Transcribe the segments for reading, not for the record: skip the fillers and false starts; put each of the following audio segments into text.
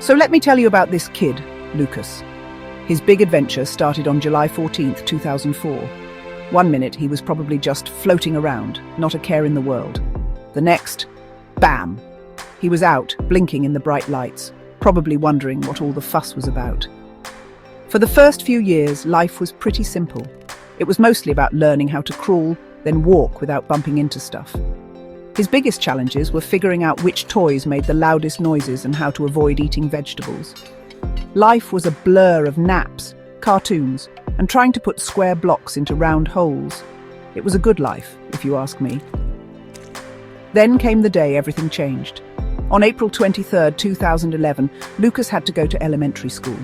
So let me tell you about this kid, Lucas. His big adventure started on July 14th, 2004. One minute he was probably just floating around, not a care in the world. The next, bam! He was out, blinking in the bright lights, probably wondering what all the fuss was about. For the first few years, life was pretty simple. It was mostly about learning how to crawl, then walk without bumping into stuff. His biggest challenges were figuring out which toys made the loudest noises and how to avoid eating vegetables. Life was a blur of naps, cartoons, and trying to put square blocks into round holes. It was a good life, if you ask me. Then came the day everything changed. On April 23rd, 2011, Lucas had to go to elementary school.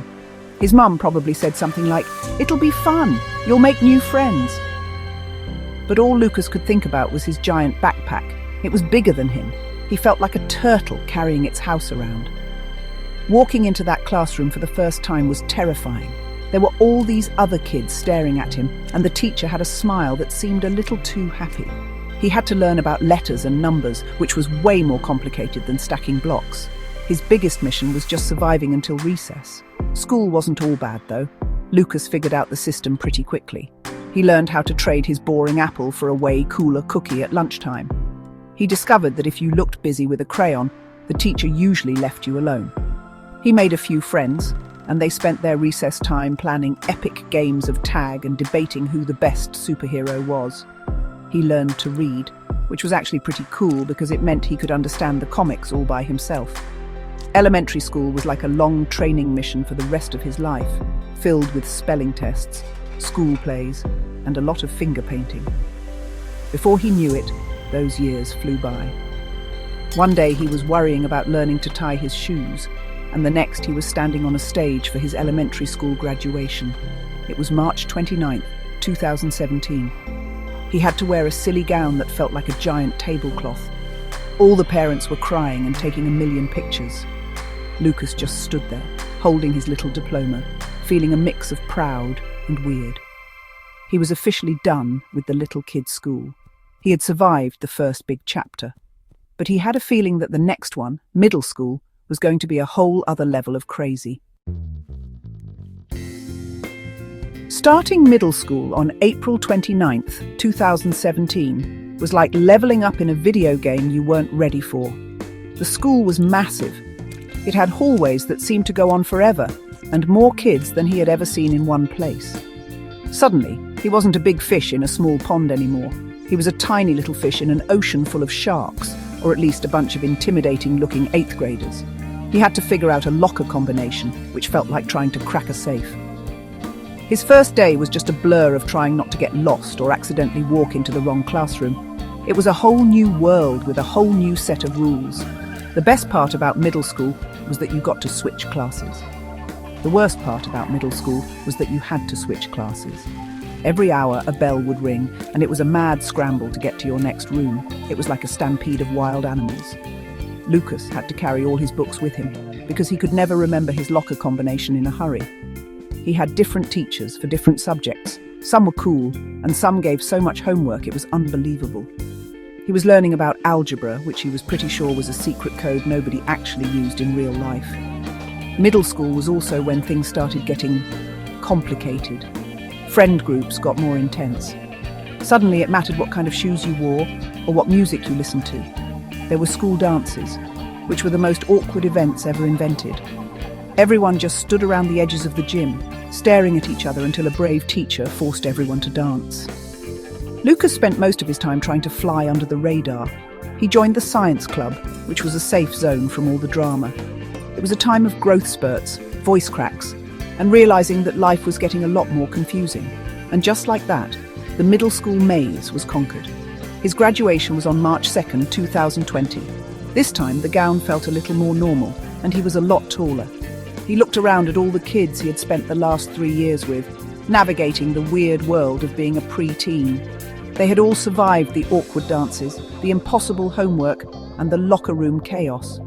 His mum probably said something like, "It'll be fun, you'll make new friends." But all Lucas could think about was his giant backpack. It was bigger than him. He felt like a turtle carrying its house around. Walking into that classroom for the first time was terrifying. There were all these other kids staring at him, and the teacher had a smile that seemed a little too happy. He had to learn about letters and numbers, which was way more complicated than stacking blocks. His biggest mission was just surviving until recess. School wasn't all bad, though. Lucas figured out the system pretty quickly. He learned how to trade his boring apple for a way cooler cookie at lunchtime. He discovered that if you looked busy with a crayon, the teacher usually left you alone. He made a few friends, and they spent their recess time planning epic games of tag and debating who the best superhero was. He learned to read, which was actually pretty cool because it meant he could understand the comics all by himself. Elementary school was like a long training mission for the rest of his life, filled with spelling tests, school plays, and a lot of finger painting. Before he knew it, those years flew by. One day he was worrying about learning to tie his shoes, and the next he was standing on a stage for his elementary school graduation. It was March 29th, 2017. He had to wear a silly gown that felt like a giant tablecloth. All the parents were crying and taking a million pictures. Lucas just stood there, holding his little diploma, feeling a mix of proud and weird. He was officially done with the little kid's school. He had survived the first big chapter. But he had a feeling that the next one, middle school, was going to be a whole other level of crazy. Starting middle school on April 29th, 2017, was like leveling up in a video game you weren't ready for. The school was massive. It had hallways that seemed to go on forever, and more kids than he had ever seen in one place. Suddenly, he wasn't a big fish in a small pond anymore. He was a tiny little fish in an ocean full of sharks, or at least a bunch of intimidating-looking 8th graders. He had to figure out a locker combination, which felt like trying to crack a safe. His first day was just a blur of trying not to get lost or accidentally walk into the wrong classroom. It was a whole new world with a whole new set of rules. The best part about middle school was that you got to switch classes. The worst part about middle school was that you had to switch classes. Every hour a bell would ring, and it was a mad scramble to get to your next room. It was like a stampede of wild animals. Lucas had to carry all his books with him, because he could never remember his locker combination in a hurry. He had different teachers for different subjects. Some were cool, and some gave so much homework it was unbelievable. He was learning about algebra, which he was pretty sure was a secret code nobody actually used in real life. Middle school was also when things started getting complicated. Friend groups got more intense. Suddenly it mattered what kind of shoes you wore or what music you listened to. There were school dances, which were the most awkward events ever invented. Everyone just stood around the edges of the gym, staring at each other until a brave teacher forced everyone to dance. Lucas spent most of his time trying to fly under the radar. He joined the science club, which was a safe zone from all the drama. It was a time of growth spurts, voice cracks, and realizing that life was getting a lot more confusing. And just like that, the middle school maze was conquered. His graduation was on March 2nd, 2020. This time, the gown felt a little more normal, and he was a lot taller. He looked around at all the kids he had spent the last 3 years with, navigating the weird world of being a pre-teen. They had all survived the awkward dances, the impossible homework, and the locker room chaos.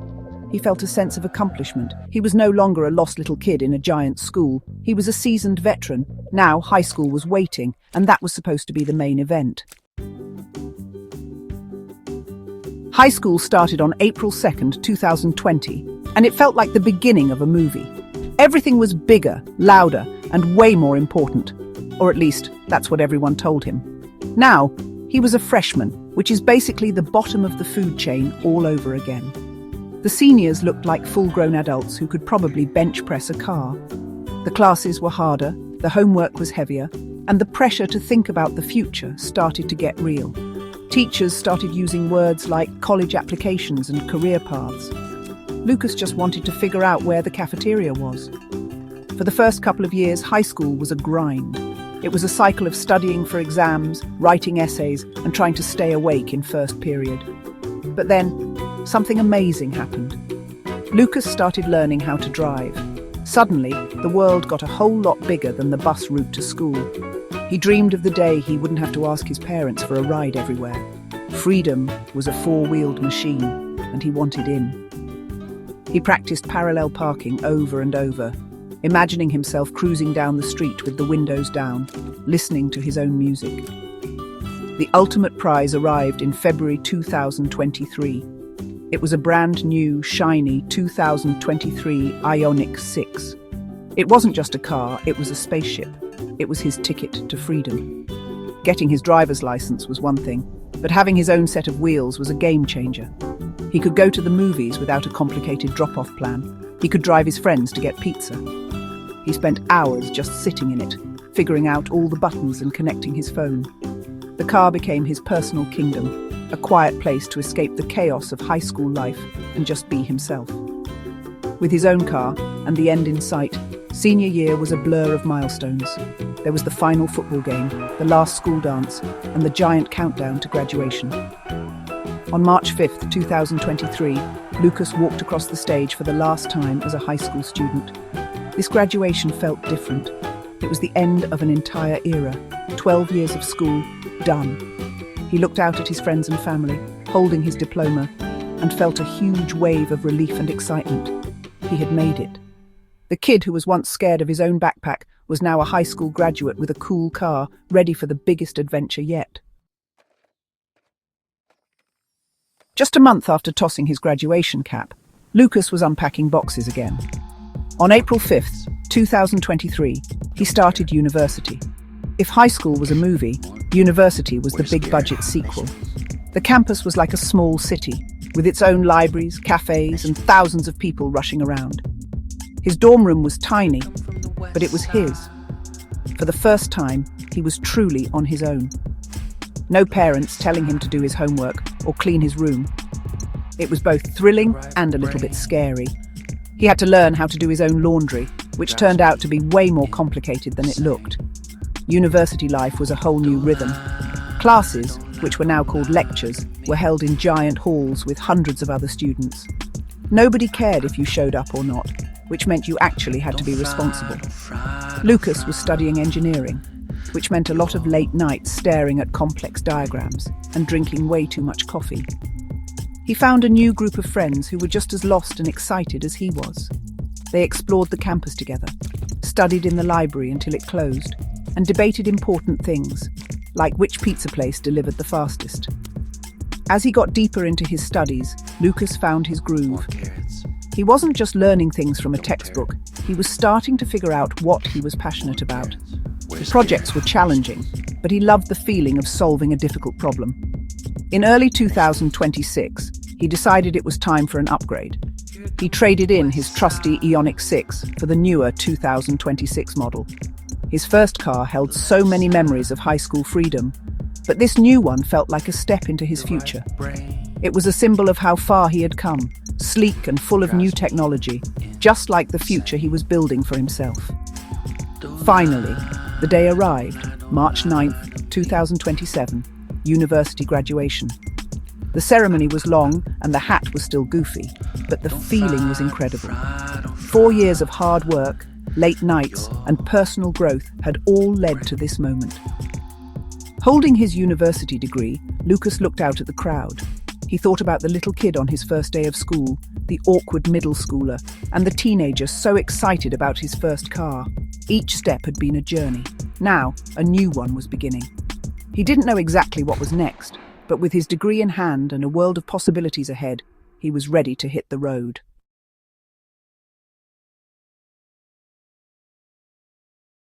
He felt a sense of accomplishment. He was no longer a lost little kid in a giant school. He was a seasoned veteran. Now high school was waiting, and that was supposed to be the main event. High school started on April 2nd, 2020. And it felt like the beginning of a movie. Everything was bigger, louder, and way more important. Or at least, that's what everyone told him. Now, he was a freshman, which is basically the bottom of the food chain all over again. The seniors looked like full-grown adults who could probably bench press a car. The classes were harder, the homework was heavier, and the pressure to think about the future started to get real. Teachers started using words like college applications and career paths. Lucas just wanted to figure out where the cafeteria was. For the first couple of years, high school was a grind. It was a cycle of studying for exams, writing essays, and trying to stay awake in first period. But then, something amazing happened. Lucas started learning how to drive. Suddenly, the world got a whole lot bigger than the bus route to school. He dreamed of the day he wouldn't have to ask his parents for a ride everywhere. Freedom was a four-wheeled machine, and he wanted in. He practiced parallel parking over and over, imagining himself cruising down the street with the windows down, listening to his own music. The ultimate prize arrived in February 2023. It was a brand new, shiny 2023 Ioniq 6. It wasn't just a car, it was a spaceship. It was his ticket to freedom. Getting his driver's license was one thing, but having his own set of wheels was a game changer. He could go to the movies without a complicated drop-off plan. He could drive his friends to get pizza. He spent hours just sitting in it, figuring out all the buttons and connecting his phone. The car became his personal kingdom, a quiet place to escape the chaos of high school life and just be himself. With his own car and the end in sight, senior year was a blur of milestones. There was the final football game, the last school dance, and the giant countdown to graduation. On March 5th, 2023, Lucas walked across the stage for the last time as a high school student. This graduation felt different. It was the end of an entire era, 12 years of school, done. He looked out at his friends and family, holding his diploma, and felt a huge wave of relief and excitement. He had made it. The kid who was once scared of his own backpack was now a high school graduate with a cool car, ready for the biggest adventure yet. Just a month after tossing his graduation cap, Lucas was unpacking boxes again. On April 5th, 2023, he started university. If high school was a movie, university was the big-budget sequel. The campus was like a small city, with its own libraries, cafes, and thousands of people rushing around. His dorm room was tiny, but it was his. For the first time, he was truly on his own. No parents telling him to do his homework or clean his room. It was both thrilling and a little bit scary. He had to learn how to do his own laundry, which turned out to be way more complicated than it looked. University life was a whole new rhythm. Classes, which were now called lectures, were held in giant halls with hundreds of other students. Nobody cared if you showed up or not, which meant you actually had to be responsible. Lucas was studying engineering, which meant a lot of late nights staring at complex diagrams and drinking way too much coffee. He found a new group of friends who were just as lost and excited as he was. They explored the campus together, studied in the library until it closed, and debated important things, like which pizza place delivered the fastest. As he got deeper into his studies, Lucas found his groove. He wasn't just learning things from a textbook, he was starting to figure out what he was passionate about. The projects were challenging, but he loved the feeling of solving a difficult problem. In early 2026, he decided it was time for an upgrade. He traded in his trusty Ioniq 6 for the newer 2026 model. His first car held so many memories of high school freedom, but this new one felt like a step into his future. It was a symbol of how far he had come, sleek and full of new technology, just like the future he was building for himself. Finally, the day arrived, March 9th, 2027, university graduation. The ceremony was long and the hat was still goofy, but the feeling was incredible. 4 years of hard work, late nights, and personal growth had all led to this moment. Holding his university degree, Lucas looked out at the crowd. He thought about the little kid on his first day of school, the awkward middle schooler, and the teenager so excited about his first car. Each step had been a journey. Now, a new one was beginning. He didn't know exactly what was next, but with his degree in hand and a world of possibilities ahead, he was ready to hit the road.